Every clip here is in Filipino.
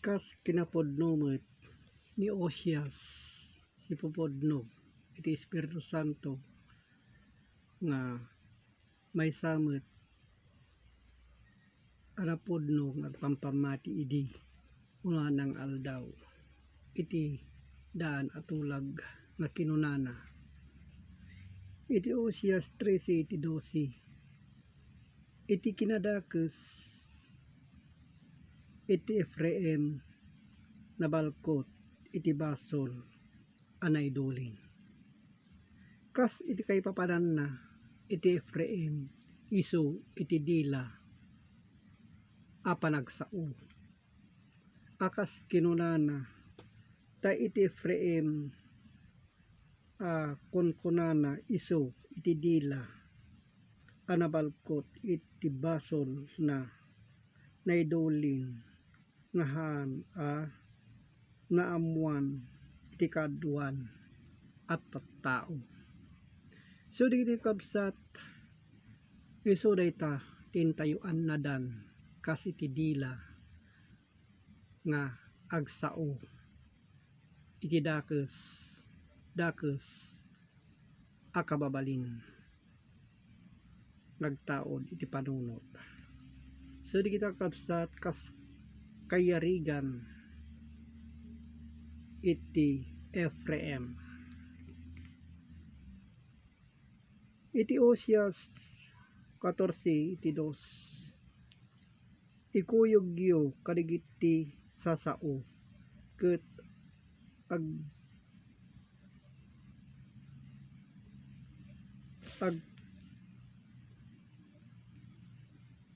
Kas kinapodno met ni Osias si Popodno iti Espiritu Santo nga may samet anapodno nga pampamati idi unanang aldaw iti daan atulag nga kinunana iti Osias 13 iti 12 iti kinadakes iti Efraim nabalkot iti basol anay dulin kas iti kay papanan na iti Efraim iso iti dila apanagsao akas kinunana ta iti Efraim kunkunana iso iti dila anabalkot iti basol na naidulin ngahan naamuan iti kaduan at tattao. So digiti kabsat iso dayta tintayuan nadan kas iti dila nga agsao iti dakes akababalin nagtaod iti panunot. So di kita kabsat kas kayarigan iti Efraim iti Osias 14 iti 2 ikuyogyo kadigiti sasao ket ag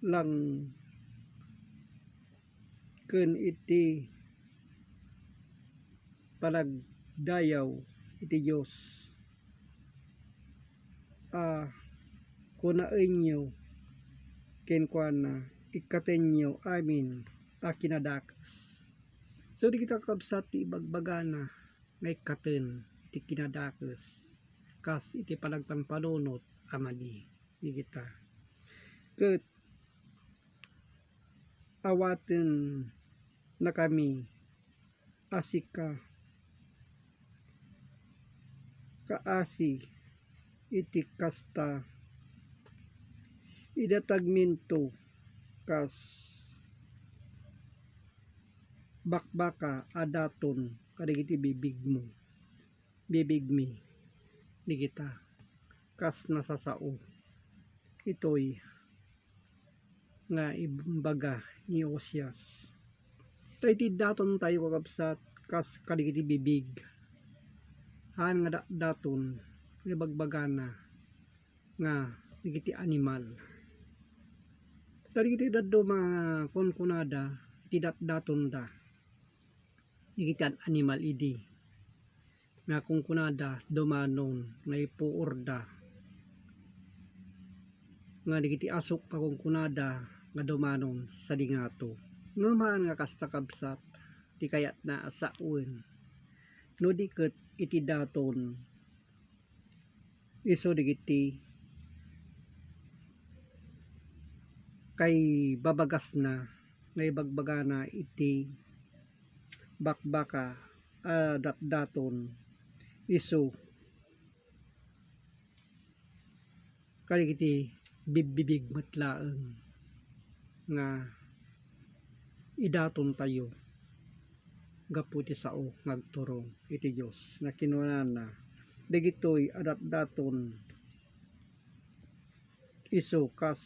lang ken iti panagdayaw iti Dios kunaenyo kenkuana ikatenyo amin kinadakas. So di kita kabsat ti bagbagana nga ikaten iti kinadakas kas iti panagpanpanunot amadi di kita ket awaten na kami asika kaasi iti kasta idatagminto kas bakbaka adaton kadigiti bibigmi ni kita kas nasasao itoy nga imbaga ni Osias iti daton tayo kakabsat kas kadigiti bibig han nga daton ibagbagana nga digiti animal kadigiti daddo mga kunkunada iti daton da digiti animal idi nga kunkunada dumanon nga ipuorda nga digiti asok kakungkunada nga dumanon sa dingato ngumaan nga kasta kabsat ti kayat na asawen no diket iti daton iso digiti kay babagas na nga ibagbagana iti bakbaka daton iso kadigiti bibig matlaeng nga idaton tayo gapu ti sao ngagturong iti Dios na kinunana dagitoy daton iso kas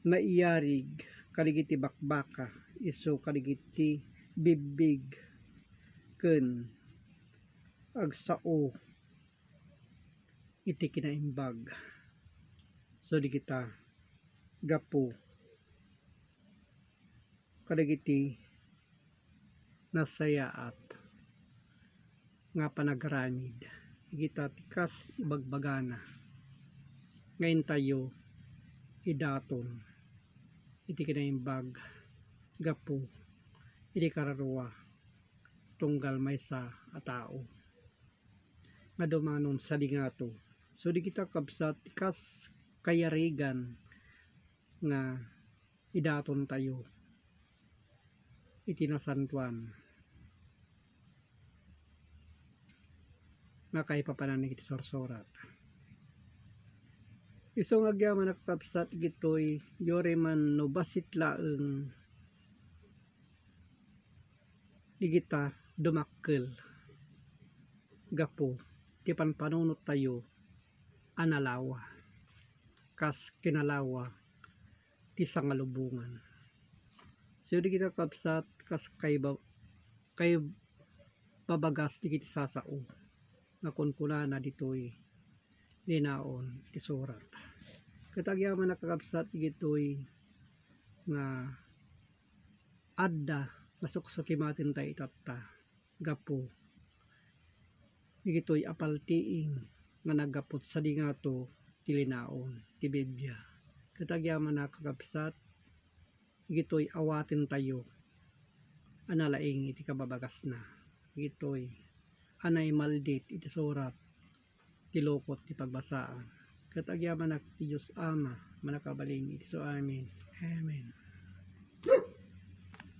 naiyarig kadigiti bakbaka iso kadigiti bibig ken agsao iti kinaimbag. So di kita gapu kadagiti nasayaat nga panagramid kita tikas ibagbagana ngayon tayo idaton iti kinaimbag gapu iti kararua tunggal maysa a tao nga dumanon sa dingato. So di kita kabsat tikas kayarigan nga idaton tayo itinasantuan nga kay papananig iti sorsorat. Iso nga agyaman nakakabsat gitoy yore man no basit laeng digita dumakkel gapo ti panpanunot tayo analawa kas kinalawa ti sangalubungan. So di kita kabsat kas kay babagas di kiti sasao nga kunkunana ditoy linaon ti surat. Katagyaman nakakabsat gitoy nga adda nga suksukimatin tayo itatta gapo digitoy apaltiing nga naggapot sa dingato ti linaon ti Biblia. Katagyaman nakakabsat gitoy awaten tayo analaing iti kababagas na gitoy anay maldit iti surat ti lokot ti pagbasaan. Katagyaman ti Diyos Ama manakabalin iti so amin. Amen.